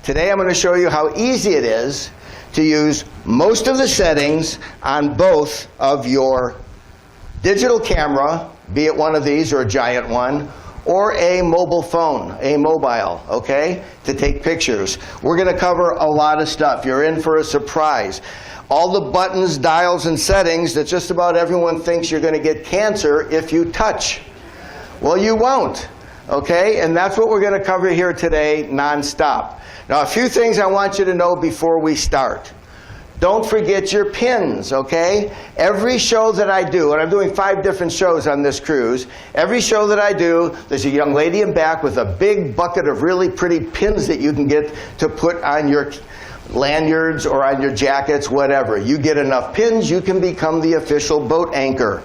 Today I'm going to show you how easy it is to use most of the settings on both of your digital camera, be it one of these or a giant one, or a mobile phone, a mobile, okay, to take pictures. We're going to cover a lot of stuff. You're in for a surprise. All the buttons, dials, and settings that just about everyone thinks you're going to get cancer if you touch. Well, you won't, okay? And that's what we're going to cover here today, nonstop. Now, a few things I want you to know before we start. Don't forget your pins, okay? Every show that I do, and I'm doing 5 different shows on this cruise, every show that I do, there's a young lady in back with a big bucket of really pretty pins that you can get to put on your lanyards or on your jackets, whatever. You get enough pins, you can become the official boat anchor.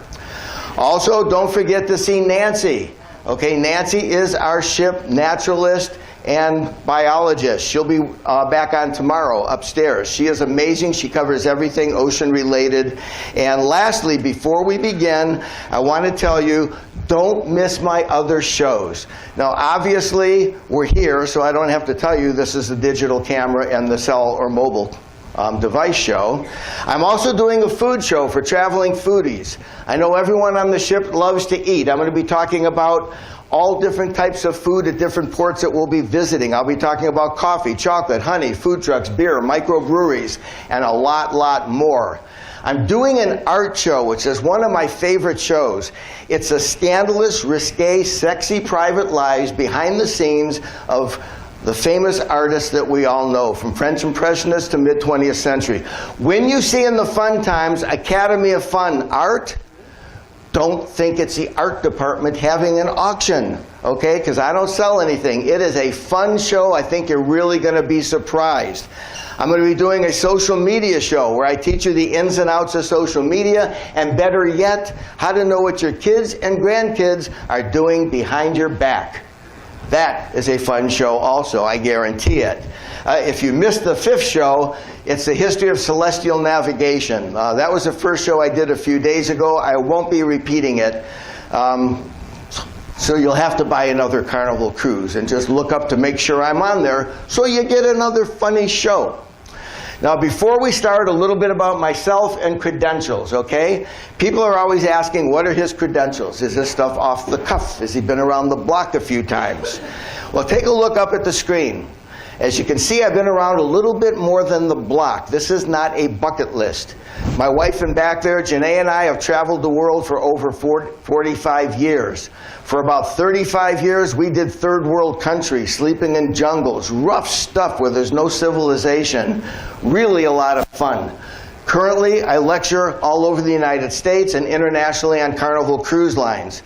Also, don't forget to see Nancy. Okay, Nancy is our ship naturalist and biologist. She'll be back on tomorrow upstairs. She is amazing. She covers everything ocean related. And lastly, before we begin, I want to tell you, don't miss my other shows. Now, obviously, we're here, so I don't have to tell you this is the digital camera and the cell or mobile device show. I'm also doing a food show for traveling foodies. I know everyone on the ship loves to eat. I'm going to be talking about all different types of food at different ports that we'll be visiting. I'll be talking about coffee, chocolate, honey, food trucks, beer, microbreweries, and a lot more. I'm doing an art show, which is one of my favorite shows. It's a scandalous, risque, sexy private lives behind the scenes of the famous artists that we all know, from French Impressionists to mid-20th century. When you see in the Fun Times Academy of Fun art, don't think it's the art department having an auction, okay? Because I don't sell anything. It is a fun show. I think you're really going to be surprised. I'm going to be doing a social media show where I teach you the ins and outs of social media, and better yet, how to know what your kids and grandkids are doing behind your back. That is a fun show also, I guarantee it. If you missed the 5th show, it's the history of celestial navigation. That was the first show I did a few days ago. I won't be repeating it. So you'll have to buy another Carnival cruise and just look up to make sure I'm on there so you get another funny show. Now, before we start, a little bit about myself and credentials, okay? People are always asking, what are his credentials? Is this stuff off the cuff? Has he been around the block a few times? Well, take a look up at the screen. As you can see, I've been around a little bit more than the block. This is not a bucket list. My wife in back there, Janae, and I have traveled the world for over 45 years. For about 35 years, we did third world countries, sleeping in jungles, rough stuff where there's no civilization. Really a lot of fun. Currently, I lecture all over the United States and internationally on Carnival Cruise Lines.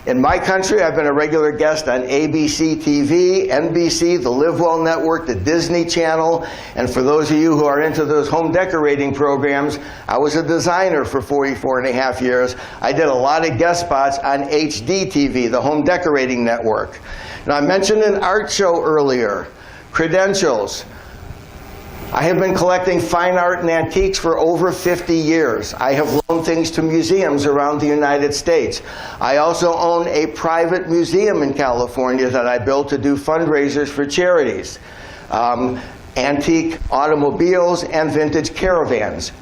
In my country, I've been a regular guest on ABC TV, NBC, the Live Well Network, the Disney Channel, and for those of you who are into those home decorating programs, I was a designer for 44.5 years. I did a lot of guest spots on HD TV, the home decorating network. Now, I mentioned an art show earlier, credentials. I have been collecting fine art and antiques for over 50 years. I have loaned things to museums around the United States. I also own a private museum in California that I built to do fundraisers for charities. Antique automobiles and vintage caravans.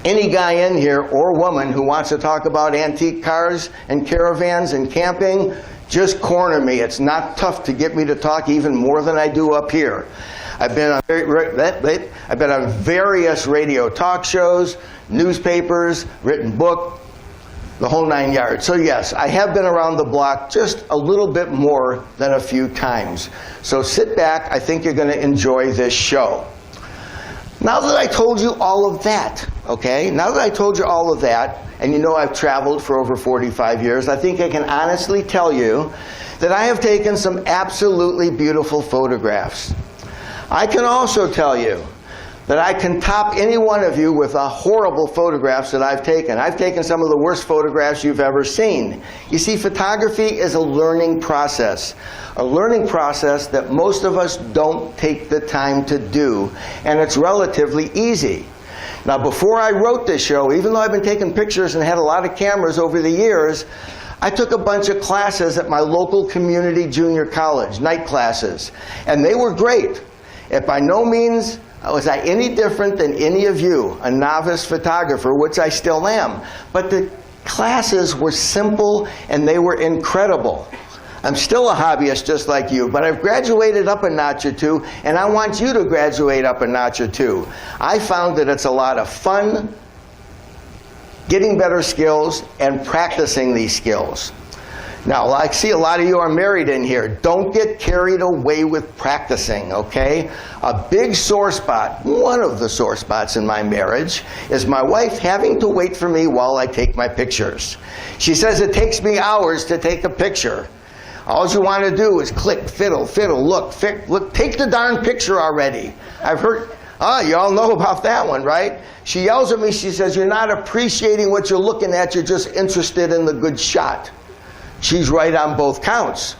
Any guy in here or woman who wants to talk about antique cars and caravans and camping, just corner me. It's not tough to get me to talk even more than I do up here. I've been on various radio talk shows, newspapers, written book, the whole 9 yards. So yes, I have been around the block just a little bit more than a few times. So sit back. I think you're going to enjoy this show. Now that I told you all of that, okay, now that I told you all of that, and you know I've traveled for over 45 years, I think I can honestly tell you that I have taken some absolutely beautiful photographs. I can also tell you that I can top any one of you with horrible photographs that I've taken. I've taken some of the worst photographs you've ever seen. You see, photography is a learning process that most of us don't take the time to do, and it's relatively easy. Now, before I wrote this show, even though I've been taking pictures and had a lot of cameras over the years, I took a bunch of classes at my local community junior college, night classes, and they were great. If by no means was I any different than any of you, a novice photographer, which I still am. But the classes were simple and they were incredible. I'm still a hobbyist just like you, but I've graduated up a notch or two, and I want you to graduate up a notch or two. I found that it's a lot of fun getting better skills and practicing these skills. Now, I see a lot of you are married in here. Don't get carried away with practicing, okay? A big sore spot, one of the sore spots in my marriage, is my wife having to wait for me while I take my pictures. She says it takes me hours to take a picture. All you want to do is click, fiddle, look, take the darn picture already. I've heard, you all know about that one, right? She yells at me, she says, you're not appreciating what you're looking at, you're just interested in the good shot. She's right on both counts.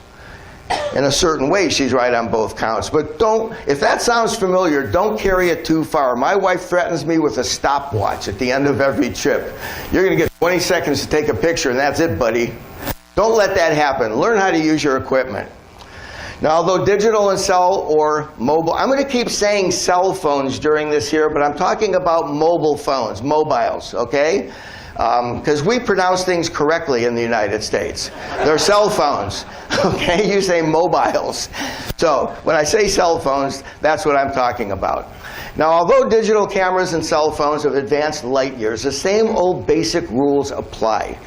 In a certain way, she's right on both counts. But don't, if that sounds familiar, don't carry it too far. My wife threatens me with a stopwatch at the end of every trip. You're going to get 20 seconds to take a picture, and that's it, buddy. Don't let that happen. Learn how to use your equipment. Now, although digital and cell or mobile, I'm going to keep saying cell phones during this here, but I'm talking about mobile phones, mobiles, okay? Because we pronounce things correctly in the United States. They're cell phones, okay? You say mobiles. So when I say cell phones, that's what I'm talking about. Now, although digital cameras and cell phones have advanced light years, the same old basic rules apply.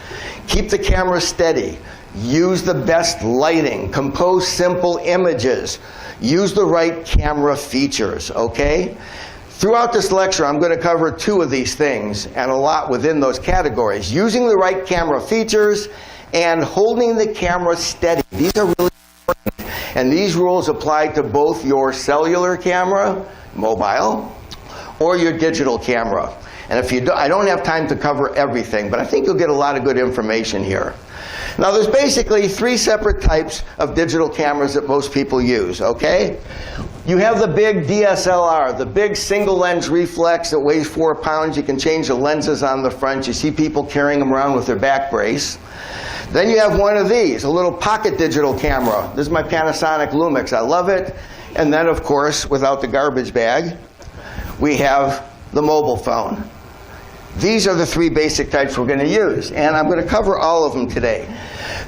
Keep the camera steady. Use the best lighting. Compose simple images. Use the right camera features, okay? Throughout this lecture, I'm going to cover two of these things and a lot within those categories. Using the right camera features and holding the camera steady. These are really important. And these rules apply to both your cellular camera, mobile, or your digital camera. And if you do, I don't have time to cover everything, but I think you'll get a lot of good information here. Now, there's basically three separate types of digital cameras that most people use, okay? You have the big DSLR, the big single lens reflex that weighs 4 pounds. You can change the lenses on the front. You see people carrying them around with their back brace. Then you have one of these, a little pocket digital camera. This is my Panasonic Lumix. I love it. And then, of course, without the garbage bag, we have the mobile phone. These are the three basic types we're going to use, and I'm going to cover all of them today.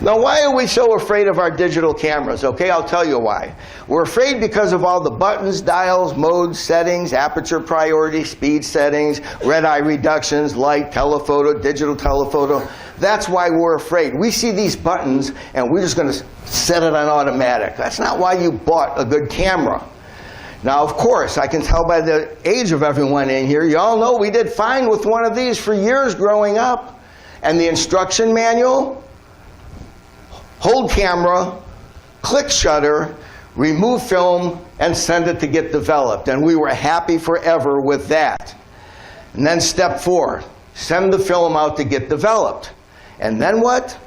Now, why are we so afraid of our digital cameras? Okay, I'll tell you why. We're afraid because of all the buttons, dials, modes, settings, aperture priority, speed settings, red eye reductions, light, telephoto, digital telephoto. That's why we're afraid. We see these buttons, and we're just going to set it on automatic. That's not why you bought a good camera. Now, of course, I can tell by the age of everyone in here, you all know we did fine with one of these for years growing up. And the instruction manual, hold camera, click shutter, remove film, and send it to get developed. And we were happy forever with that. And then step 4, send the film out to get developed. And then what?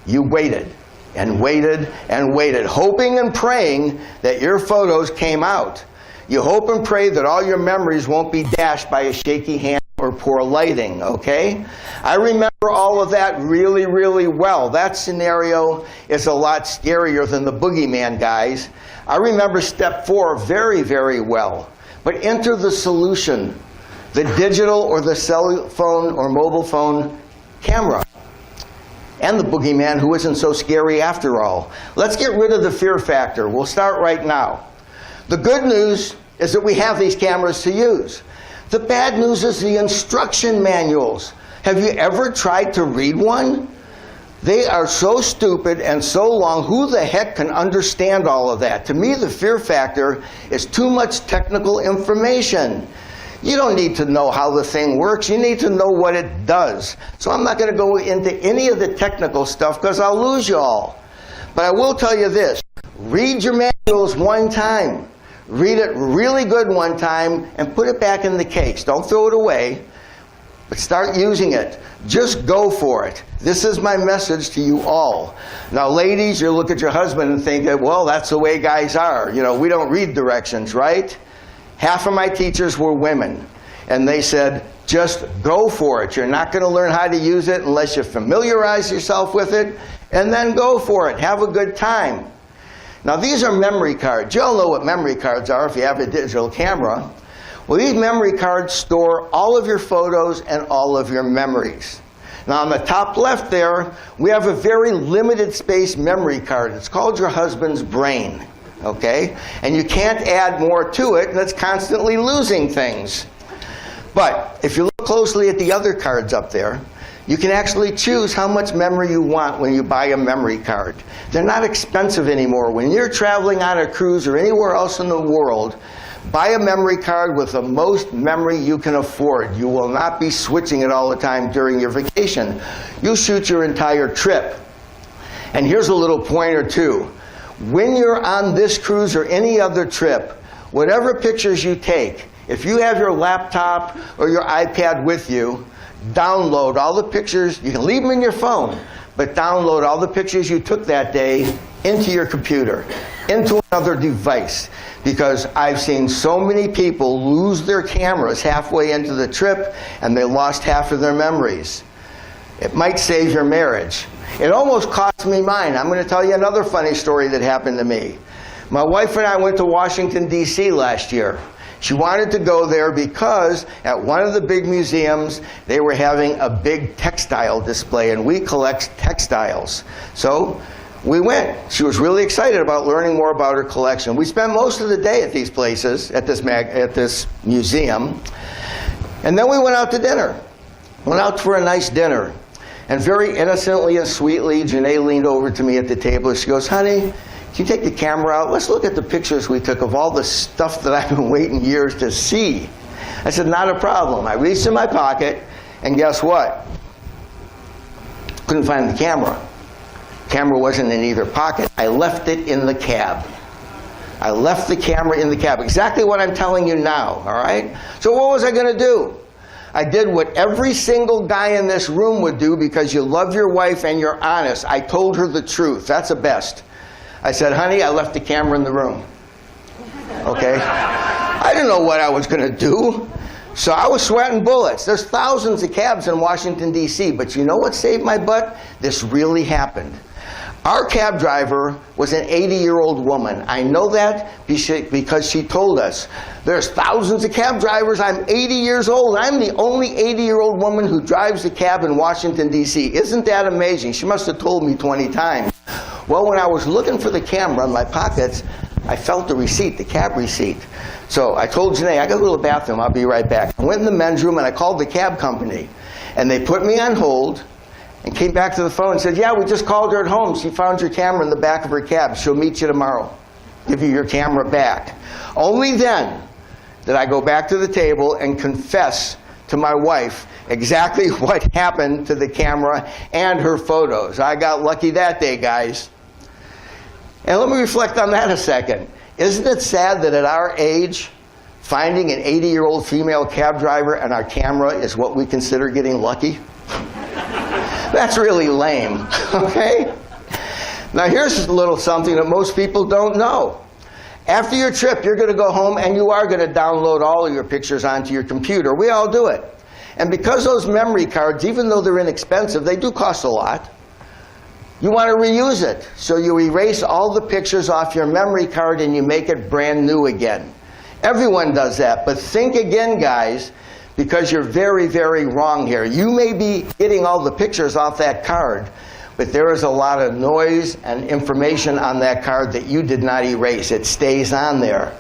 You waited and waited and waited, hoping and praying that your photos came out. You hope and pray that all your memories won't be dashed by a shaky hand or poor lighting, okay? I remember all of that really, really well. That scenario is a lot scarier than the boogeyman guys. I remember step 4 very, very well. But enter the solution, the digital or the cell phone or mobile phone camera. And the boogeyman who isn't so scary after all. Let's get rid of the fear factor. We'll start right now. The good news is that we have these cameras to use. The bad news is the instruction manuals. Have you ever tried to read one? They are so stupid and so long. Who the heck can understand all of that? To me, the fear factor is too much technical information. You don't need to know how the thing works. You need to know what it does. So I'm not going to go into any of the technical stuff because I'll lose you all. But I will tell you this. Read your manuals one time. Read it really good one time and put it back in the case. Don't throw it away, but start using it. Just go for it. This is my message to you all. Now, ladies, you look at your husband and think that, well, that's the way guys are. You know, we don't read directions, right? Half of my teachers were women, and they said, just go for it. You're not going to learn how to use it unless you familiarize yourself with it, and then go for it. Have a good time. Now these are memory cards. You all know what memory cards are if you have a digital camera. Well, these memory cards store all of your photos and all of your memories. Now on the top left there, we have a very limited space memory card. It's called your husband's brain, okay? And you can't add more to it, and it's constantly losing things. But if you look closely at the other cards up there, you can actually choose how much memory you want when you buy a memory card. They're not expensive anymore. When you're traveling on a cruise or anywhere else in the world, buy a memory card with the most memory you can afford. You will not be switching it all the time during your vacation. You shoot your entire trip. And here's a little pointer too. When you're on this cruise or any other trip, whatever pictures you take, if you have your laptop or your iPad with you, download all the pictures. You can leave them in your phone, but download all the pictures you took that day into your computer, into another device. Because I've seen so many people lose their cameras halfway into the trip and they lost half of their memories. It might save your marriage. It almost cost me mine. I'm going to tell you another funny story that happened to me. My wife and I went to Washington, D.C. last year. She wanted to go there because at one of the big museums, they were having a big textile display, and we collect textiles. So we went. She was really excited about learning more about her collection. We spent most of the day at these places, at this museum. And then we went out to dinner. Went out for a nice dinner. And very innocently and sweetly, Janae leaned over to me at the table. She goes, "Honey, can you take the camera out? Let's look at the pictures we took of all the stuff that I've been waiting years to see." I said, "Not a problem." I reached in my pocket, and guess what? Couldn't find the camera. Camera wasn't in either pocket. I left it in the cab. I left the camera in the cab. Exactly what I'm telling you now, all right? So what was I going to do? I did what every single guy in this room would do because you love your wife and you're honest. I told her the truth. That's the best. I said, "Honey, I left the camera in the room." Okay? I didn't know what I was going to do. So I was sweating bullets. There's thousands of cabs in Washington, D.C., but you know what saved my butt? This really happened. Our cab driver was an 80-year-old woman. I know that because she told us. There's thousands of cab drivers. I'm 80 years old. I'm the only 80-year-old woman who drives a cab in Washington, D.C. Isn't that amazing? She must have told me 20 times. Well, when I was looking for the camera in my pockets, I felt the receipt, the cab receipt. So I told Janae, "I got to go to the bathroom. I'll be right back." I went in the men's room and I called the cab company. And they put me on hold and came back to the phone and said, "Yeah, we just called her at home. She found your camera in the back of her cab. She'll meet you tomorrow. Give you your camera back." Only then did I go back to the table and confess to my wife exactly what happened to the camera and her photos. I got lucky that day, guys. And let me reflect on that a second. Isn't it sad that at our age, finding an 80-year-old female cab driver and our camera is what we consider getting lucky? That's really lame, okay? Now here's a little something that most people don't know. After your trip, you're going to go home and you are going to download all of your pictures onto your computer. We all do it. And because those memory cards, even though they're inexpensive, they do cost a lot. You want to reuse it. So you erase all the pictures off your memory card and you make it brand new again. Everyone does that. But think again, guys, because you're very, very wrong here. You may be getting all the pictures off that card, but there is a lot of noise and information on that card that you did not erase. It stays on there.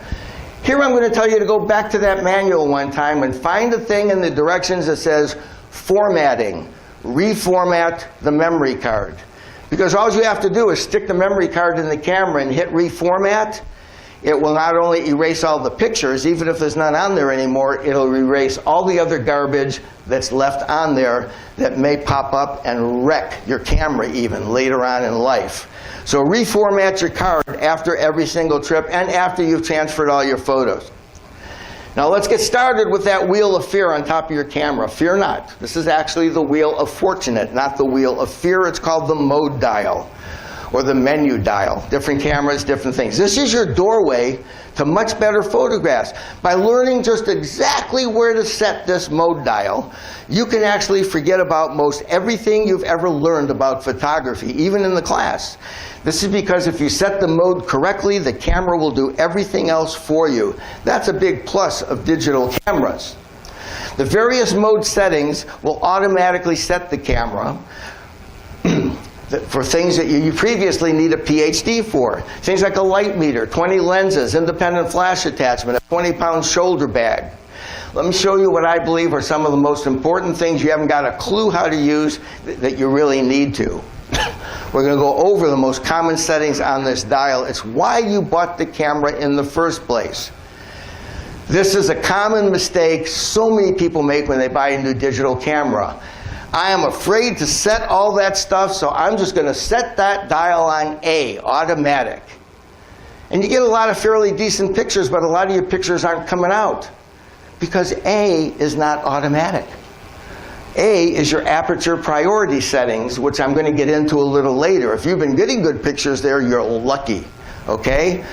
Here I'm going to tell you to go back to that manual one time and find a thing in the directions that says formatting. Reformat the memory card. Because all you have to do is stick the memory card in the camera and hit reformat. It will not only erase all the pictures, even if there's none on there anymore, it'll erase all the other garbage that's left on there that may pop up and wreck your camera even later on in life. So reformat your card after every single trip and after you've transferred all your photos. Now let's get started with that wheel of fear on top of your camera. Fear not. This is actually the wheel of fortunate, not the wheel of fear. It's called the mode dial. or the menu dial. Different cameras, different things. This is your doorway to much better photographs. By learning just exactly where to set this mode dial, you can actually forget about most everything you've ever learned about photography, even in the class. This is because if you set the mode correctly, the camera will do everything else for you. That's a big plus of digital cameras. The various mode settings will automatically set the camera for things that you previously need a PhD for. Things like a light meter, 20 lenses, independent flash attachment, a 20-pound shoulder bag. Let me show you what I believe are some of the most important things you haven't got a clue how to use that you really need to. We're going to go over the most common settings on this dial. It's why you bought the camera in the first place. This is a common mistake so many people make when they buy a new digital camera. I am afraid to set all that stuff, so I'm just going to set that dial on A, automatic. And you get a lot of fairly decent pictures, but a lot of your pictures aren't coming out because A is not automatic. A is your aperture priority settings, which I'm going to get into a little later. If you've been getting good pictures there, you're lucky, okay?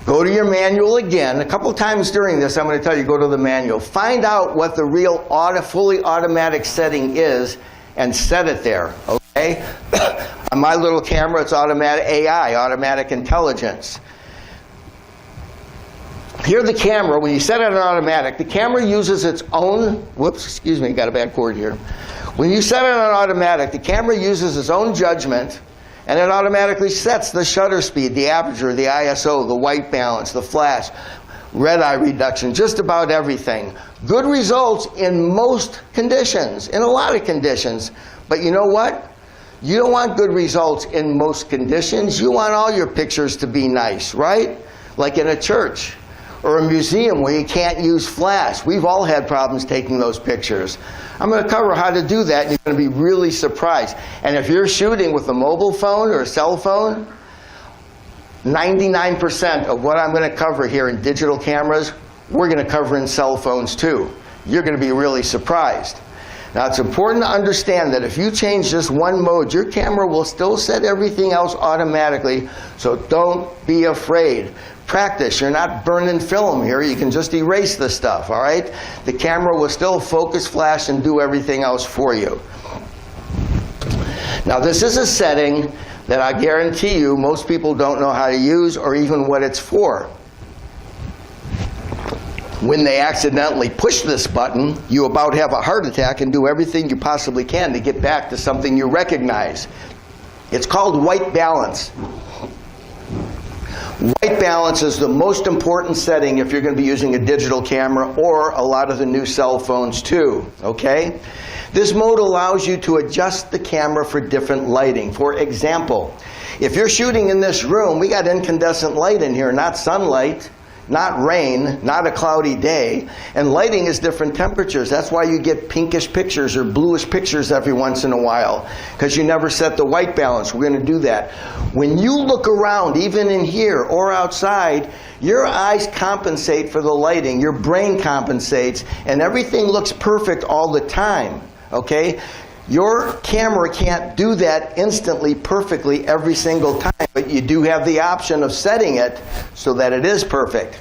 Go to your manual again. A couple times during this, I'm going to tell you, go to the manual. Find out what the real fully automatic setting is and set it there, okay? On my little camera, it's automatic AI, automatic intelligence. Here the camera, when you set it on automatic, the camera uses its own, whoops, excuse me, got a bad cord here. When you set it on automatic, the camera uses its own judgment, and it automatically sets the shutter speed, the aperture, the ISO, the white balance, the flash, red eye reduction, just about everything. Good results in most conditions, in a lot of conditions. But you know what? You don't want good results in most conditions. You want all your pictures to be nice, right? Like in a church or a museum where you can't use flash. We've all had problems taking those pictures. I'm going to cover how to do that, and you're going to be really surprised. And if you're shooting with a mobile phone or a cell phone, 99% of what I'm going to cover here in digital cameras, we're going to cover in cell phones too. You're going to be really surprised. Now, it's important to understand that if you change just one mode, your camera will still set everything else automatically, so don't be afraid. Practice. You're not burning film here. You can just erase the stuff, all right? The camera will still focus, flash, and do everything else for you. Now, this is a setting that I guarantee you most people don't know how to use or even what it's for. When they accidentally push this button, you about have a heart attack and do everything you possibly can to get back to something you recognize. It's called white balance. White balance is the most important setting if you're going to be using a digital camera or a lot of the new cell phones too, okay? This mode allows you to adjust the camera for different lighting. For example, if you're shooting in this room, we got incandescent light in here, not sunlight, not rain, not a cloudy day, and lighting is different temperatures. That's why you get pinkish pictures or bluish pictures every once in a while, because you never set the white balance. We're going to do that. When you look around, even in here or outside, your eyes compensate for the lighting, your brain compensates, and everything looks perfect all the time, okay? Your camera can't do that instantly, perfectly, every single time, but you do have the option of setting it so that it is perfect.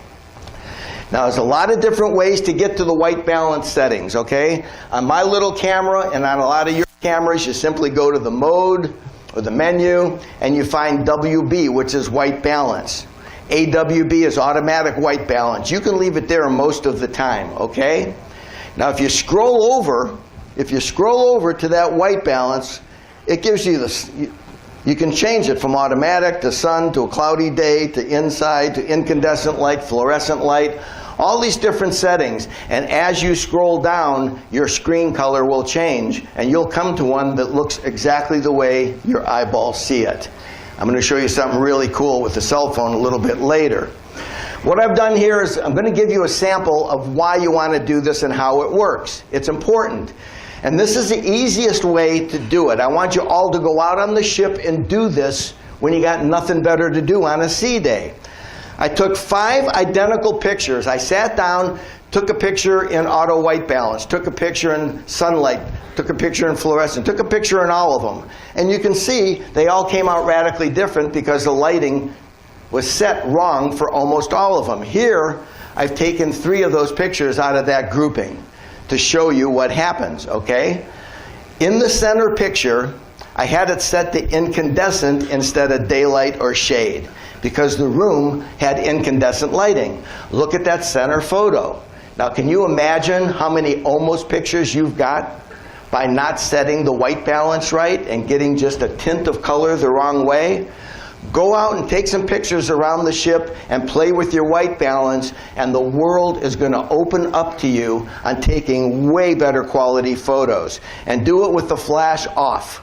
Now, there's a lot of different ways to get to the white balance settings, okay? On my little camera and on a lot of your cameras, you simply go to the mode or the menu and you find WB, which is white balance. AWB is automatic white balance. You can leave it there most of the time, okay? Now, if you scroll over to that white balance, it gives you this. You can change it from automatic to sun to a cloudy day to inside to incandescent light, fluorescent light, all these different settings. And as you scroll down, your screen color will change, and you'll come to one that looks exactly the way your eyeballs see it. I'm going to show you something really cool with the cell phone a little bit later. What I've done here is I'm going to give you a sample of why you want to do this and how it works. It's important. And this is the easiest way to do it. I want you all to go out on the ship and do this when you got nothing better to do on a sea day. I took 5 identical pictures. I sat down, took a picture in auto white balance, took a picture in sunlight, took a picture in fluorescent, took a picture in all of them. And you can see they all came out radically different because the lighting was set wrong for almost all of them. Here, I've taken 3 of those pictures out of that grouping to show you what happens, okay? In the center picture, I had it set to incandescent instead of daylight or shade because the room had incandescent lighting. Look at that center photo. Now, can you imagine how many almost pictures you've got by not setting the white balance right and getting just a tint of color the wrong way? Go out and take some pictures around the ship and play with your white balance, and the world is going to open up to you on taking way better quality photos. And do it with the flash off,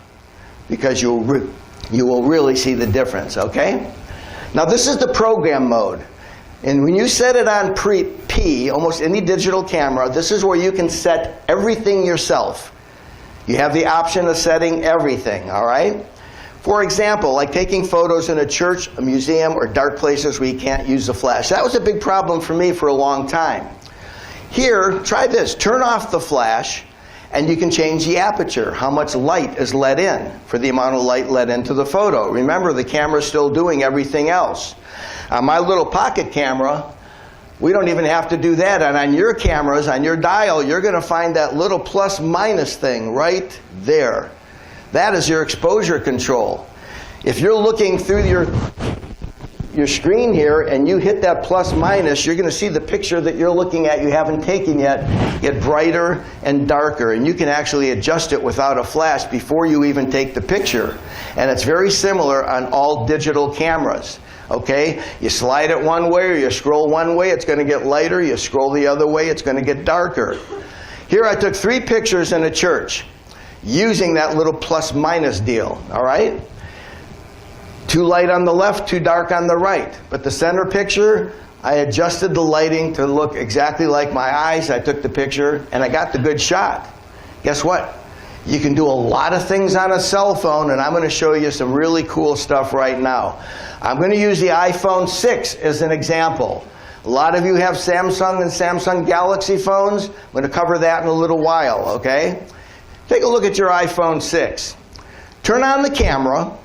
because you will really see the difference, okay? Now this is the program mode. And when you set it on P, almost any digital camera, this is where you can set everything yourself. You have the option of setting everything, all right? For example, like taking photos in a church, a museum, or dark places where you can't use the flash. That was a big problem for me for a long time. Here, try this. Turn off the flash, and you can change the aperture, how much light is let in for the amount of light let into the photo. Remember, the camera's still doing everything else. On my little pocket camera, we don't even have to do that. And on your cameras, on your dial, you're going to find that little plus minus thing right there. That is your exposure control. If you're looking through your screen here and you hit that plus minus, you're going to see the picture that you're looking at you haven't taken yet get brighter and darker. And you can actually adjust it without a flash before you even take the picture. And it's very similar on all digital cameras. Okay? You slide it one way or you scroll one way, it's going to get lighter. You scroll the other way, it's going to get darker. Here I took 3 pictures in a church using that little plus minus deal. All right? Too light on the left, too dark on the right. But the center picture, I adjusted the lighting to look exactly like my eyes. I took the picture, and I got the good shot. Guess what? You can do a lot of things on a cell phone, and I'm going to show you some really cool stuff right now. I'm going to use the iPhone 6 as an example. A lot of you have Samsung and Samsung Galaxy phones. I'm going to cover that in a little while, okay? Take a look at your iPhone 6. Turn on the camera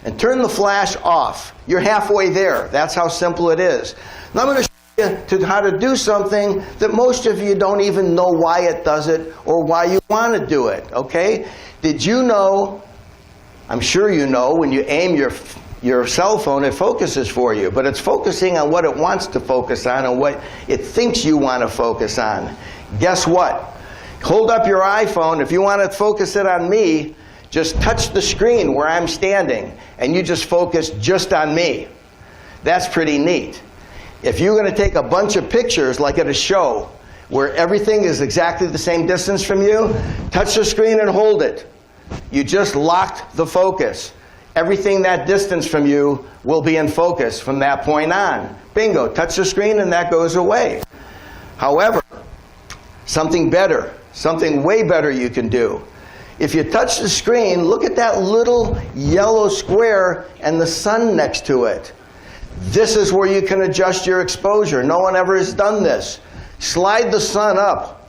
and turn the flash off. You're halfway there. That's how simple it is. Now I'm going to show you how to do something that most of you don't even know why it does it or why you want to do it, okay? Did you know, I'm sure you know, when you aim your cell phone, it focuses for you, but it's focusing on what it wants to focus on and what it thinks you want to focus on. Guess what? Hold up your iPhone. If you want to focus it on me, just touch the screen where I'm standing, and you just focus just on me. That's pretty neat. If you're going to take a bunch of pictures, like at a show, where everything is exactly the same distance from you, touch the screen and hold it. You just locked the focus. Everything that distance from you will be in focus from that point on. Bingo, touch the screen and that goes away. However, something better, something way better you can do. If you touch the screen, look at that little yellow square and the sun next to it. This is where you can adjust your exposure. No one ever has done this. Slide the sun up.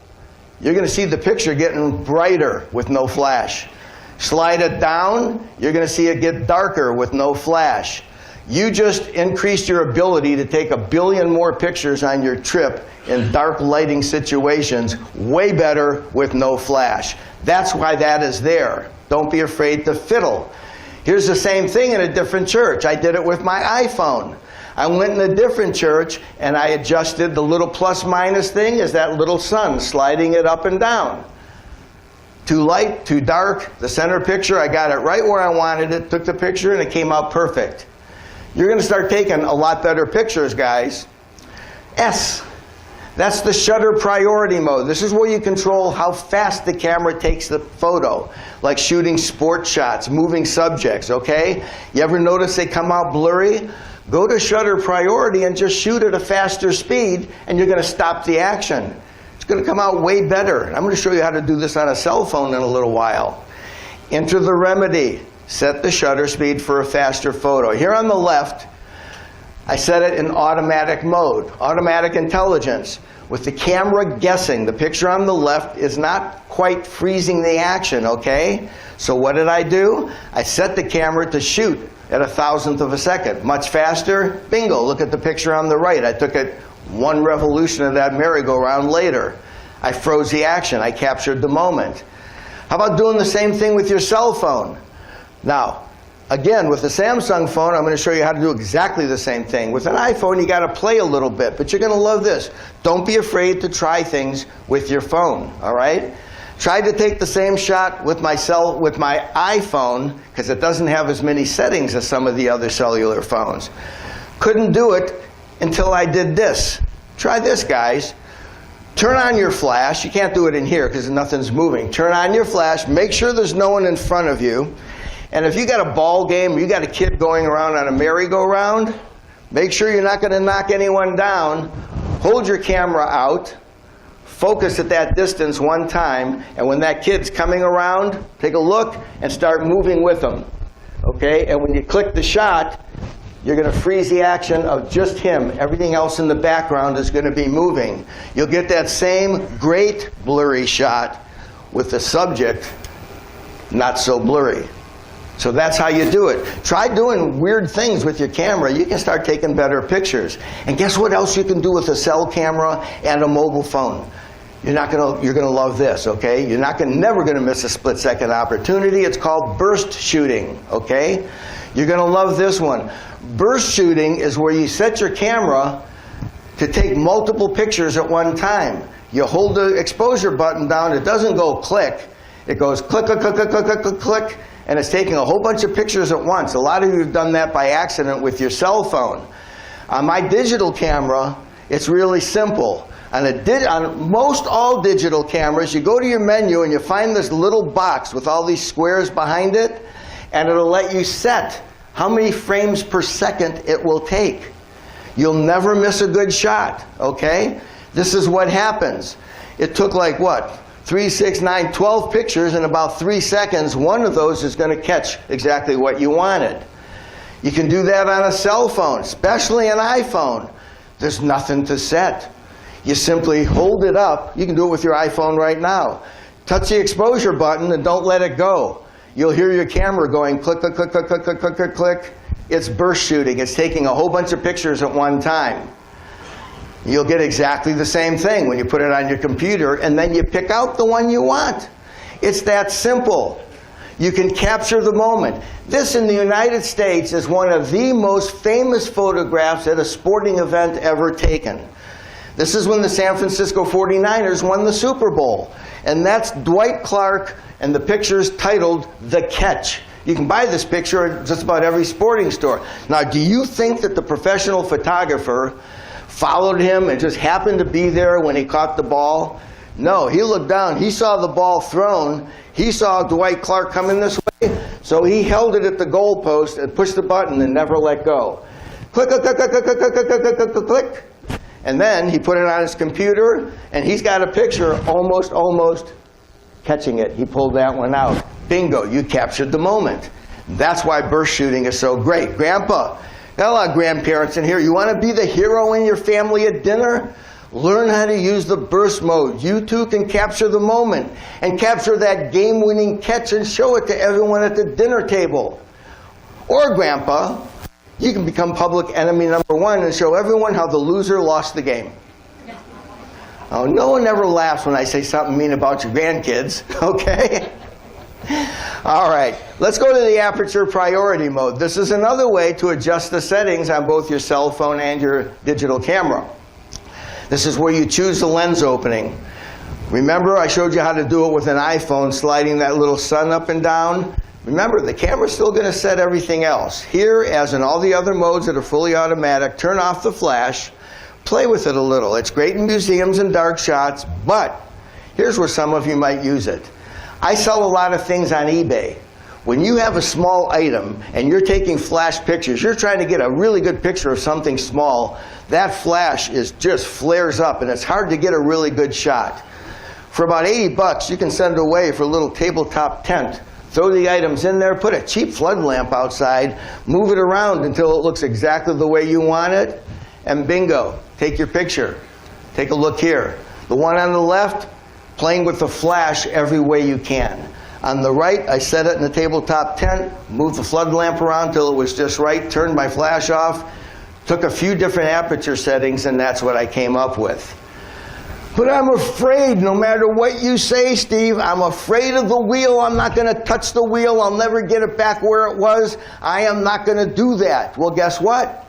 You're going to see the picture getting brighter with no flash. Slide it down, you're going to see it get darker with no flash. You just increased your ability to take 1 billion more pictures on your trip in dark lighting situations, way better with no flash. That's why that is there. Don't be afraid to fiddle. Here's the same thing in a different church. I did it with my iPhone. I went in a different church and I adjusted the little plus minus thing as that little sun, sliding it up and down. Too light, too dark, the center picture, I got it right where I wanted it, took the picture, and it came out perfect. You're going to start taking a lot better pictures, guys. S, that's the shutter priority mode. This is where you control how fast the camera takes the photo, like shooting sport shots, moving subjects, okay? You ever notice they come out blurry? Go to shutter priority and just shoot at a faster speed, and you're going to stop the action. It's going to come out way better. I'm going to show you how to do this on a cell phone in a little while. Enter the remedy. Set the shutter speed for a faster photo. Here on the left, I set it in automatic mode, automatic intelligence, with the camera guessing. The picture on the left is not quite freezing the action, okay? So what did I do? I set the camera to shoot at 1,000th of a second. Much faster, bingo, look at the picture on the right. I took it 1 revolution of that merry-go-round later. I froze the action, I captured the moment. How about doing the same thing with your cell phone? Now, again, with the Samsung phone, I'm going to show you how to do exactly the same thing. With an iPhone, you got to play a little bit, but you're going to love this. Don't be afraid to try things with your phone, all right? Tried to take the same shot with my iPhone, because it doesn't have as many settings as some of the other cellular phones. Couldn't do it until I did this. Try this, guys. Turn on your flash. You can't do it in here because nothing's moving. Turn on your flash. Make sure there's no one in front of you. And if you got a ball game, or you got a kid going around on a merry-go-round, make sure you're not going to knock anyone down. Hold your camera out. Focus at that distance one time, and when that kid's coming around, take a look and start moving with them. Okay? And when you click the shot, you're going to freeze the action of just him. Everything else in the background is going to be moving. You'll get that same great blurry shot with the subject not so blurry. So that's how you do it. Try doing weird things with your camera. You can start taking better pictures. And guess what else you can do with a cell camera and a mobile phone? You're gonna love this, okay? You're never gonna miss a split-second opportunity. It's called burst shooting, okay? You're gonna love this one. Burst shooting is where you set your camera to take multiple pictures at one time. You hold the exposure button down. It doesn't go click. It goes click, click, click, click, click, click, click, click, and it's taking a whole bunch of pictures at once. A lot of you have done that by accident with your cell phone. On my digital camera, it's really simple. On most all digital cameras, you go to your menu and you find this little box with all these squares behind it, and it'll let you set how many frames per second it will take. You'll never miss a good shot, okay? This is what happens. It took like what? 3, 6, 9, 12 pictures in about 3 seconds. One of those is going to catch exactly what you wanted. You can do that on a cell phone, especially an iPhone. There's nothing to set. You simply hold it up. You can do it with your iPhone right now. Touch the exposure button and don't let it go. You'll hear your camera going click, click, click, click, click, click, click, click, click. It's burst shooting. It's taking a whole bunch of pictures at one time. You'll get exactly the same thing when you put it on your computer, and then you pick out the one you want. It's that simple. You can capture the moment. This in the United States is one of the most famous photographs at a sporting event ever taken. This is when the San Francisco 49ers won the Super Bowl. And that's Dwight Clark, and the picture's titled The Catch. You can buy this picture at just about every sporting store. Now, do you think that the professional photographer followed him and just happened to be there when he caught the ball? No, he looked down, he saw the ball thrown, he saw Dwight Clark coming this way, so he held it at the goal post and pushed the button and never let go. Click, click, click, click, click, click, click, click, click, click, click. And then he put it on his computer, and he's got a picture almost catching it. He pulled that one out. Bingo, you captured the moment. That's why burst shooting is so great. Grandpa, got a lot of grandparents in here. You want to be the hero in your family at dinner? Learn how to use the burst mode. You too can capture the moment and capture that game-winning catch and show it to everyone at the dinner table. Or, Grandpa, you can become public enemy number one and show everyone how the loser lost the game. Oh, no one ever laughs when I say something mean about your grandkids, okay? All right, let's go to the aperture priority mode. This is another way to adjust the settings on both your cell phone and your digital camera. This is where you choose the lens opening. Remember, I showed you how to do it with an iPhone, sliding that little sun up and down? Remember, the camera's still going to set everything else. Here, as in all the other modes that are fully automatic, turn off the flash, play with it a little. It's great in museums and dark shots, but here's where some of you might use it. I sell a lot of things on eBay. When you have a small item and you're taking flash pictures, you're trying to get a really good picture of something small, that flash just flares up and it's hard to get a really good shot. For about $80, you can send it away for a little tabletop tent throw the items in there, put a cheap flood lamp outside, move it around until it looks exactly the way you want it, and bingo, take your picture. Take a look here. The one on the left, playing with the flash every way you can. On the right, I set it in the tabletop tent, moved the flood lamp around till it was just right, turned my flash off, took a few different aperture settings, and that's what I came up with. But I'm afraid, no matter what you say, Steve, I'm afraid of the wheel. I'm not going to touch the wheel. I'll never get it back where it was. I am not going to do that. Well, guess what?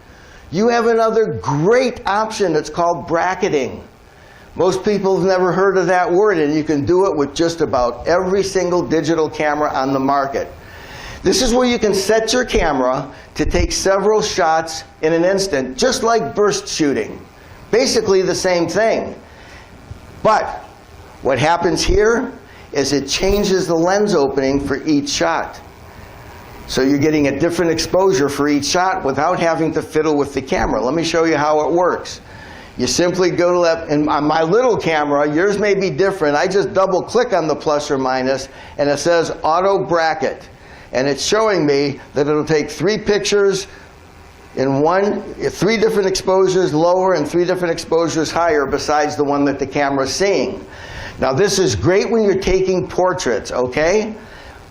You have another great option. It's called bracketing. Most people have never heard of that word, and you can do it with just about every single digital camera on the market. This is where you can set your camera to take several shots in an instant, just like burst shooting. Basically the same thing. But what happens here is it changes the lens opening for each shot. So you're getting a different exposure for each shot without having to fiddle with the camera. Let me show you how it works. You simply go to that, and on my little camera, yours may be different, I just double click on the plus or minus and it says auto bracket. And it's showing me that it'll take 3 pictures in 3 different exposures lower and 3 different exposures higher besides the one that the camera's seeing. Now this is great when you're taking portraits, okay?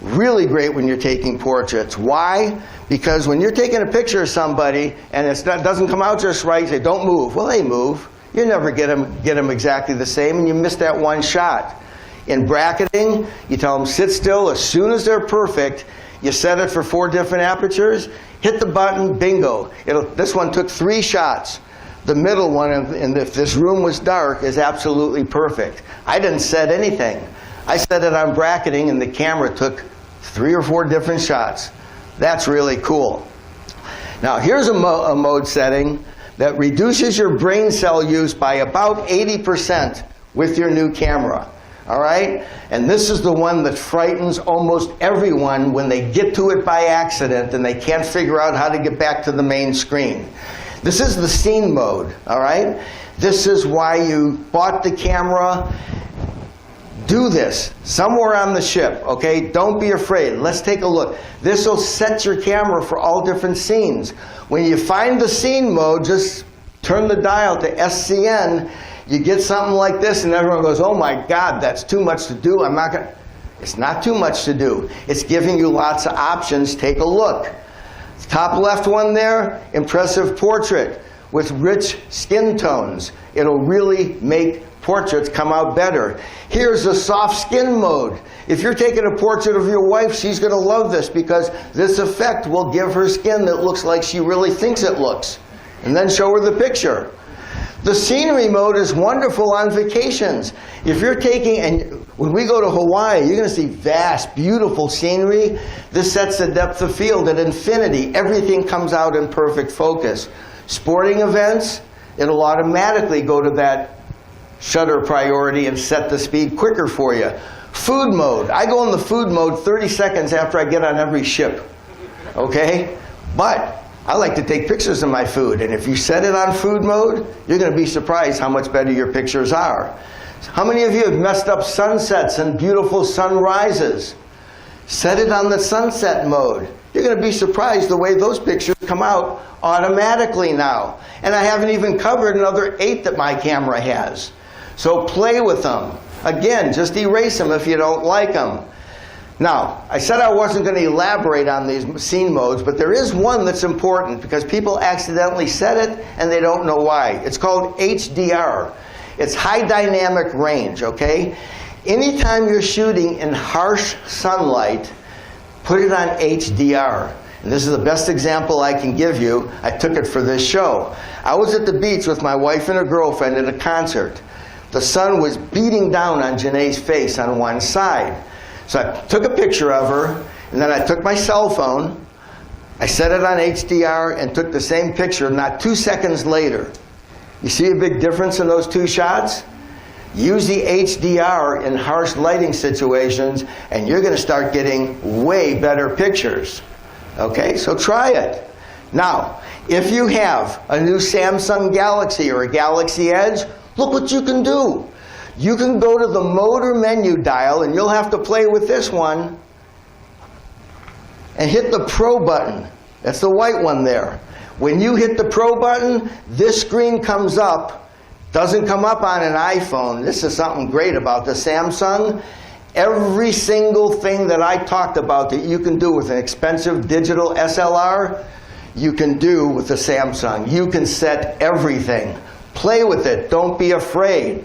Really great when you're taking portraits. Why? Because when you're taking a picture of somebody and it doesn't come out just right, you say, don't move. Well, they move. You never get them exactly the same, and you miss that one shot. In bracketing, you tell them sit still. As soon as they're perfect, you set it for 4 different apertures, hit the button, bingo. This one took 3 shots. The middle one, and if this room was dark, is absolutely perfect. I didn't set anything. I set it on bracketing, and the camera took 3 or 4 different shots. That's really cool. Now here's a mode setting that reduces your brain cell use by about 80% with your new camera. All right? And this is the one that frightens almost everyone when they get to it by accident and they can't figure out how to get back to the main screen. This is the scene mode, all right? This is why you bought the camera. Do this somewhere on the ship, okay? Don't be afraid. Let's take a look. This will set your camera for all different scenes. When you find the scene mode, just turn the dial to SCN. You get something like this, and everyone goes, oh my God, that's too much to do. I'm not gonna. It's not too much to do. It's giving you lots of options. Take a look. Top left one there, impressive portrait with rich skin tones. It'll really make portraits come out better. Here's the soft skin mode. If you're taking a portrait of your wife, she's going to love this because this effect will give her skin that looks like she really thinks it looks. And then show her the picture. The scenery mode is wonderful on vacations. If you're taking, and when we go to Hawaii, you're going to see vast, beautiful scenery. This sets the depth of field at infinity. Everything comes out in perfect focus. Sporting events, it'll automatically go to that shutter priority and set the speed quicker for you. Food mode. I go in the food mode 30 seconds after I get on every ship. Okay? But I like to take pictures of my food, and if you set it on food mode, you're going to be surprised how much better your pictures are. How many of you have messed up sunsets and beautiful sunrises? Set it on the sunset mode. You're going to be surprised the way those pictures come out automatically now. And I haven't even covered another 8 that my camera has. So play with them. Again, just erase them if you don't like them. Now, I said I wasn't going to elaborate on these scene modes, but there is one that's important because people accidentally set it and they don't know why. It's called HDR. It's high dynamic range, okay? Anytime you're shooting in harsh sunlight, put it on HDR. And this is the best example I can give you. I took it for this show. I was at the beach with my wife and her girlfriend at a concert. The sun was beating down on Janae's face on one side. So I took a picture of her, and then I took my cell phone, I set it on HDR, and took the same picture not 2 seconds later. You see a big difference in those 2 shots? Use the HDR in harsh lighting situations, and you're going to start getting way better pictures. Okay, so try it. Now, if you have a new Samsung Galaxy or a Galaxy Edge, look what you can do. You can go to the mode or menu dial, and you'll have to play with this one. and hit the Pro button. That's the white one there. When you hit the Pro button, this screen comes up. Doesn't come up on an iPhone. This is something great about the Samsung. Every single thing that I talked about that you can do with an expensive digital SLR, you can do with the Samsung. You can set everything. Play with it. Don't be afraid.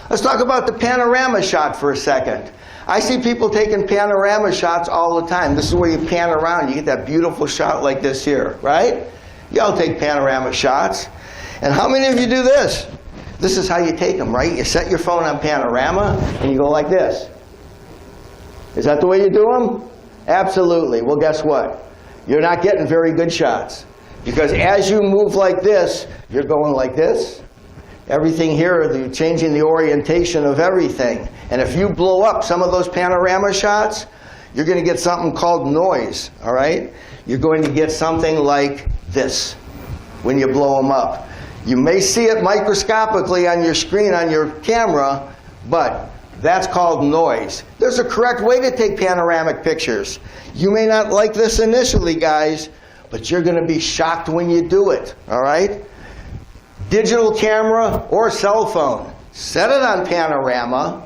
Let's talk about the panorama shot for a second. I see people taking panorama shots all the time. This is where you pan around. You get that beautiful shot like this here, right? You all take panorama shots. And how many of you do this? This is how you take them, right? You set your phone on panorama and you go like this. Is that the way you do them? Absolutely. Well, guess what? You're not getting very good shots. Because as you move like this, you're going like this. Everything here, you're changing the orientation of everything. And if you blow up some of those panorama shots, you're going to get something called noise, all right? You're going to get something like this when you blow them up. You may see it microscopically on your screen, on your camera, but that's called noise. There's a correct way to take panoramic pictures. You may not like this initially, guys, but you're going to be shocked when you do it, all right? Digital camera or cell phone. Set it on panorama.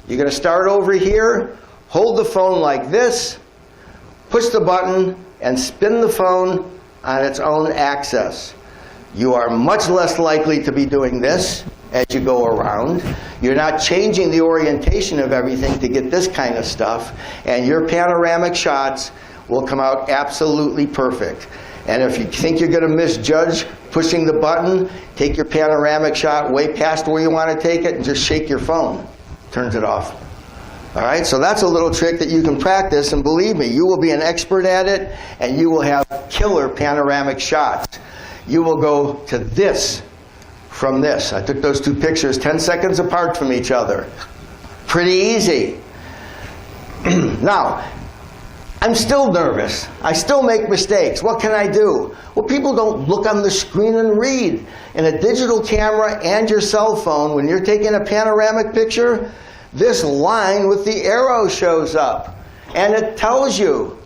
You're going to start over here, hold the phone like this, push the button, and spin the phone on its own axis. You are much less likely to be doing this as you go around. You're not changing the orientation of everything to get this kind of stuff, and your panoramic shots will come out absolutely perfect. And if you think you're going to misjudge pushing the button, take your panoramic shot way past where you want to take it and just shake your phone. Turns it off. All right, so that's a little trick that you can practice, and believe me, you will be an expert at it, and you will have killer panoramic shots. You will go to this from this. I took those two pictures 10 seconds apart from each other. Pretty easy. Now, I'm still nervous. I still make mistakes. What can I do? Well, people don't look on the screen and read. In a digital camera and your cell phone, when you're taking a panoramic picture, this line with the arrow shows up. And it tells you,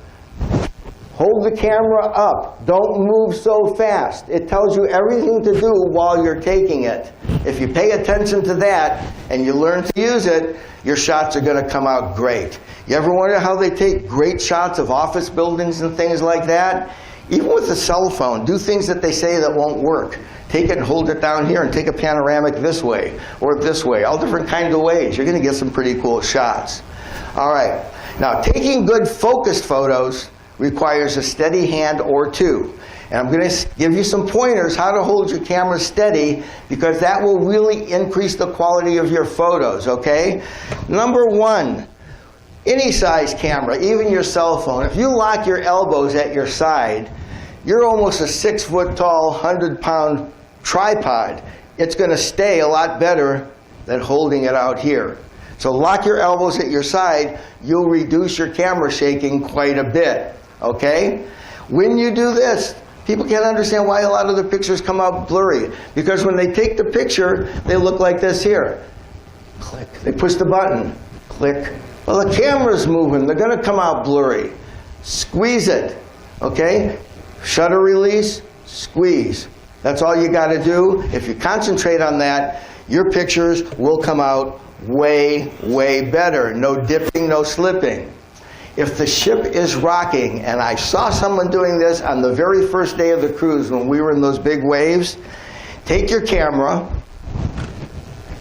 hold the camera up. Don't move so fast. It tells you everything to do while you're taking it. If you pay attention to that and you learn to use it, your shots are going to come out great. You ever wonder how they take great shots of office buildings and things like that? Even with a cell phone, do things that they say that won't work. Take it and hold it down here and take a panoramic this way or this way, all different kinds of ways. You're going to get some pretty cool shots. All right. Now, taking good focused photos requires a steady hand or two. And I'm going to give you some pointers how to hold your camera steady, because that will really increase the quality of your photos, okay? Number one, any size camera, even your cell phone, if you lock your elbows at your side, you're almost a 6-foot-tall, 100-pound tripod. It's going to stay a lot better than holding it out here. So lock your elbows at your side. You'll reduce your camera shaking quite a bit, okay? When you do this, people can't understand why a lot of the pictures come out blurry. Because when they take the picture, they look like this here. Click. They push the button. Click. Well, the camera's moving. They're going to come out blurry. Squeeze it, okay? Shutter release, squeeze. That's all you got to do. If you concentrate on that, your pictures will come out way, way better. No dipping, no slipping. If the ship is rocking, and I saw someone doing this on the very first day of the cruise when we were in those big waves, take your camera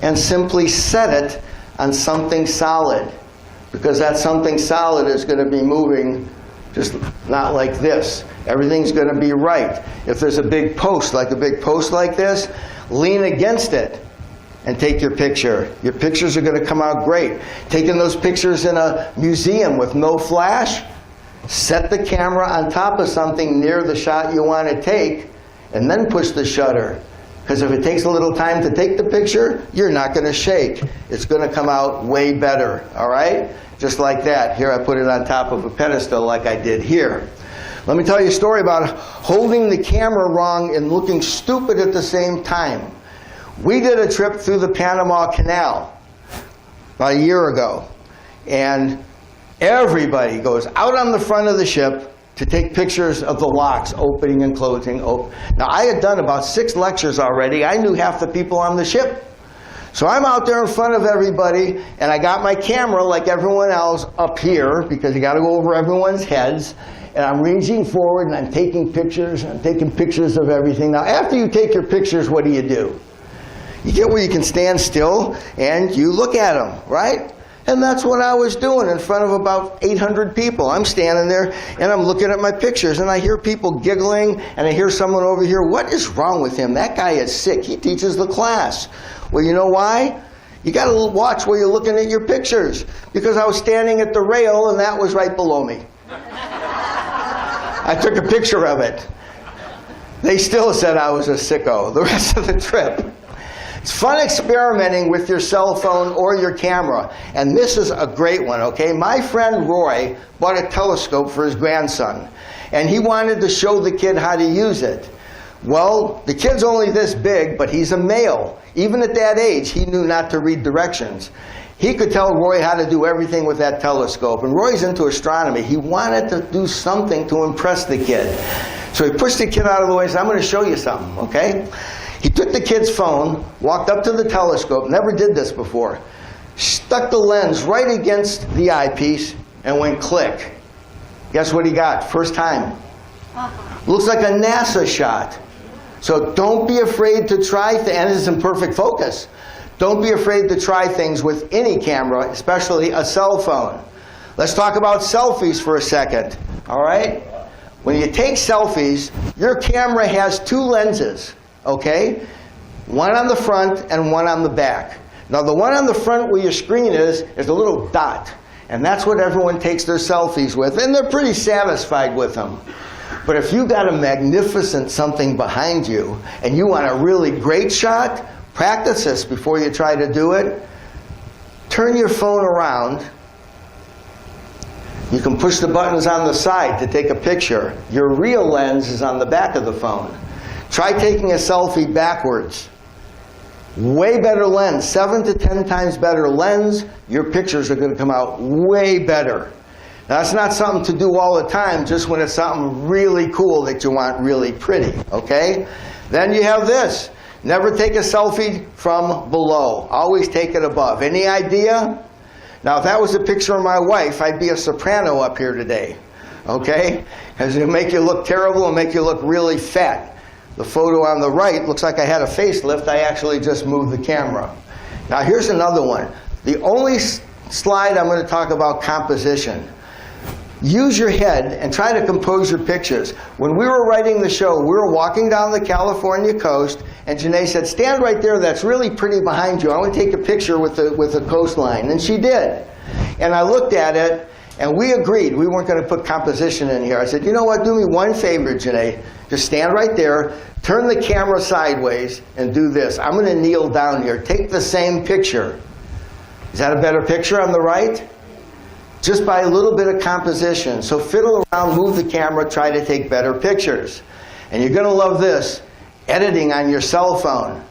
and simply set it on something solid, because that something solid is going to be moving just not like this. Everything's going to be right. If there's a big post like this, lean against it and take your picture. Your pictures are going to come out great. Taking those pictures in a museum with no flash, set the camera on top of something near the shot you want to take, and then push the shutter. Because if it takes a little time to take the picture, you're not going to shake. It's going to come out way better, all right? Just like that. Here I put it on top of a pedestal like I did here. Let me tell you a story about holding the camera wrong and looking stupid at the same time. We did a trip through the Panama Canal about a year ago, and everybody goes out on the front of the ship to take pictures of the locks opening and closing. Now, I had done about 6 lectures already. I knew half the people on the ship. So I'm out there in front of everybody, and I got my camera like everyone else up here, because you got to go over everyone's heads. And I'm reaching forward, and I'm taking pictures, and I'm taking pictures of everything. Now, after you take your pictures, what do? You get where you can stand still, and you look at them, right? And that's what I was doing in front of about 800 people. I'm standing there, and I'm looking at my pictures, and I hear people giggling, and I hear someone over here, what is wrong with him? That guy is sick. He teaches the class. Well, you know why? You got to watch where you're looking at your pictures, because I was standing at the rail, and that was right below me. I took a picture of it. They still said I was a sicko the rest of the trip. It's fun experimenting with your cell phone or your camera. And this is a great one, okay? My friend Roy bought a telescope for his grandson. And he wanted to show the kid how to use it. Well, the kid's only this big, but he's a male. Even at that age, he knew not to read directions. He could tell Roy how to do everything with that telescope. And Roy's into astronomy. He wanted to do something to impress the kid. So he pushed the kid out of the way and said, I'm going to show you something, okay? He took the kid's phone, walked up to the telescope, never did this before, stuck the lens right against the eyepiece, and went click. Guess what he got? First time. Looks like a NASA shot. So don't be afraid to try things, and it's in perfect focus. Don't be afraid to try things with any camera, especially a cell phone. Let's talk about selfies for a second, all right? When you take selfies, your camera has 2 lenses. Okay? One on the front and one on the back. Now the one on the front where your screen is a little dot. And that's what everyone takes their selfies with, and they're pretty satisfied with them. But if you got a magnificent something behind you, and you want a really great shot, practice this before you try to do it. Turn your phone around. You can push the buttons on the side to take a picture. Your real lens is on the back of the phone. Try taking a selfie backwards. Way better lens, 7 to 10 times better lens. Your pictures are going to come out way better. Now, that's not something to do all the time, just when it's something really cool that you want really pretty, okay? Then you have this. Never take a selfie from below. Always take it above. Any idea? Now, if that was a picture of my wife, I'd be a soprano up here today, okay? Because it'll make you look terrible and make you look really fat. The photo on the right looks like I had a facelift. I actually just moved the camera. Now here's another one. The only slide I'm going to talk about composition. Use your head and try to compose your pictures. When we were writing the show, we were walking down the California coast, and Janae said, stand right there, that's really pretty behind you. I want to take a picture with the coastline. And she did. And I looked at it, and we agreed we weren't going to put composition in here. I said, you know what, do me one favor, Janae. Just stand right there, turn the camera sideways, and do this. I'm going to kneel down here. Take the same picture. Is that a better picture on the right? Just by a little bit of composition. So fiddle around, move the camera, try to take better pictures. And you're going to love this, editing on your cell phone.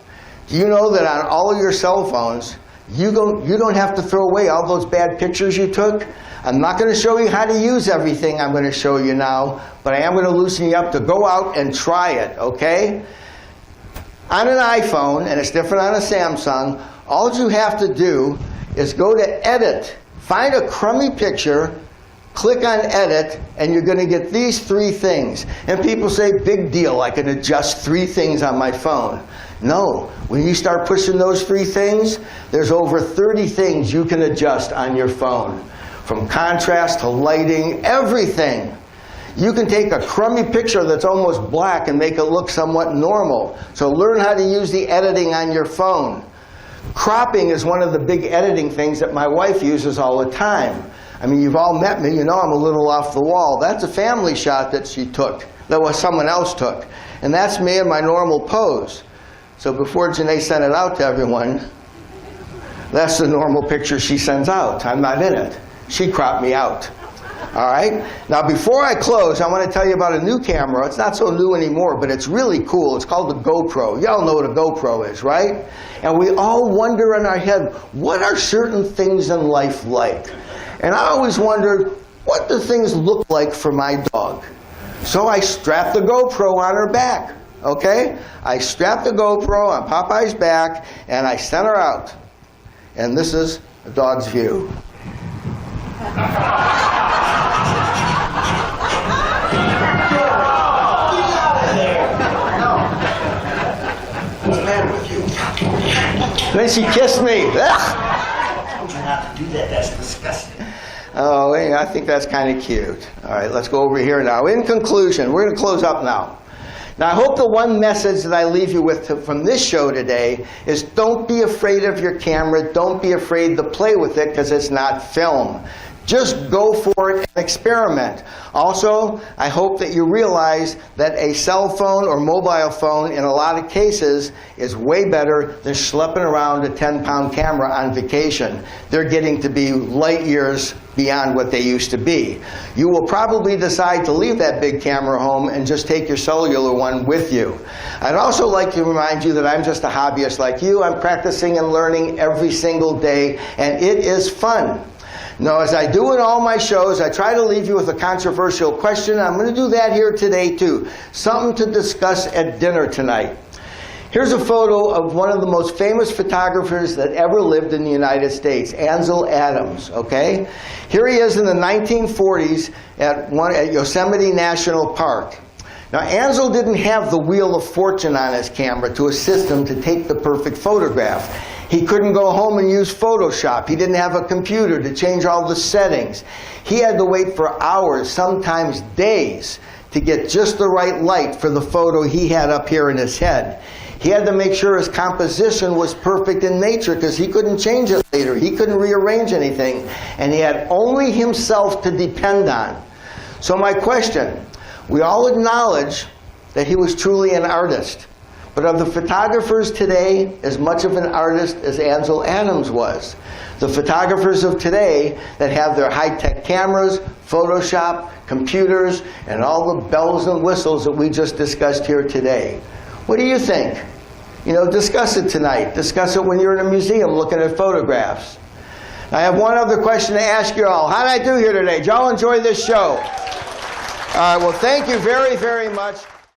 Do you know that on all of your cell phones, you don't have to throw away all those bad pictures you took? I'm not going to show you how to use everything I'm going to show you now, but I am going to loosen you up to go out and try it, okay? On an iPhone, and it's different on a Samsung, all you have to do is go to Edit. Find a crummy picture, click on Edit, and you're going to get these 3 things. And people say, big deal, I can adjust 3 things on my phone. No, when you start pushing those 3 things, there's over 30 things you can adjust on your phone. From contrast to lighting, everything. You can take a crummy picture that's almost black and make it look somewhat normal. So learn how to use the editing on your phone. Cropping is one of the big editing things that my wife uses all the time. I mean, you've all met me, you know I'm a little off the wall. That's a family shot that she took, that was someone else took. And that's me in my normal pose. So before Janae sent it out to everyone, that's the normal picture she sends out. I'm not in it. She cropped me out. All right? Now, before I close, I want to tell you about a new camera. It's not so new anymore, but it's really cool. It's called the GoPro. Y'all know what a GoPro is, right? And we all wonder in our head, what are certain things in life like? And I always wondered, what do things look like for my dog? So I strapped the GoPro on her back, okay? I strapped the GoPro on Popeye's back, and I sent her out. And this is a dog's view. What's the matter with you? Then she kissed me. Ugh. Try not to do that, that's disgusting. Oh, yeah, I think that's kind of cute. All right, let's go over here now. In conclusion, we're going to close up now. Now, I hope the one message that I leave you with from this show today is don't be afraid of your camera. Don't be afraid to play with it because it's not film. Just go for it and experiment. Also, I hope that you realize that a cell phone or mobile phone in a lot of cases is way better than schlepping around a 10-pound camera on vacation. They're getting to be light years beyond what they used to be. You will probably decide to leave that big camera home and just take your cellular one with you. I'd also like to remind you that I'm just a hobbyist like you. I'm practicing and learning every single day, and it is fun. Now, as I do in all my shows, I try to leave you with a controversial question. I'm going to do that here today, too. Something to discuss at dinner tonight. Here's a photo of one of the most famous photographers that ever lived in the United States, Ansel Adams, okay? Here he is in the 1940s at Yosemite National Park. Now, Ansel didn't have the Wheel of Fortune on his camera to assist him to take the perfect photograph. He couldn't go home and use Photoshop. He didn't have a computer to change all the settings. He had to wait for hours, sometimes days, to get just the right light for the photo he had up here in his head. He had to make sure his composition was perfect in nature because he couldn't change it later. He couldn't rearrange anything. And he had only himself to depend on. So my question, we all acknowledge that he was truly an artist. But are the photographers today as much of an artist as Ansel Adams was? The photographers of today that have their high-tech cameras, Photoshop, computers, and all the bells and whistles that we just discussed here today. What do you think? You know, discuss it tonight. Discuss it when you're in a museum looking at photographs. I have one other question to ask you all. How did I do here today? Did y'all enjoy this show? All right, well, thank you very, very much.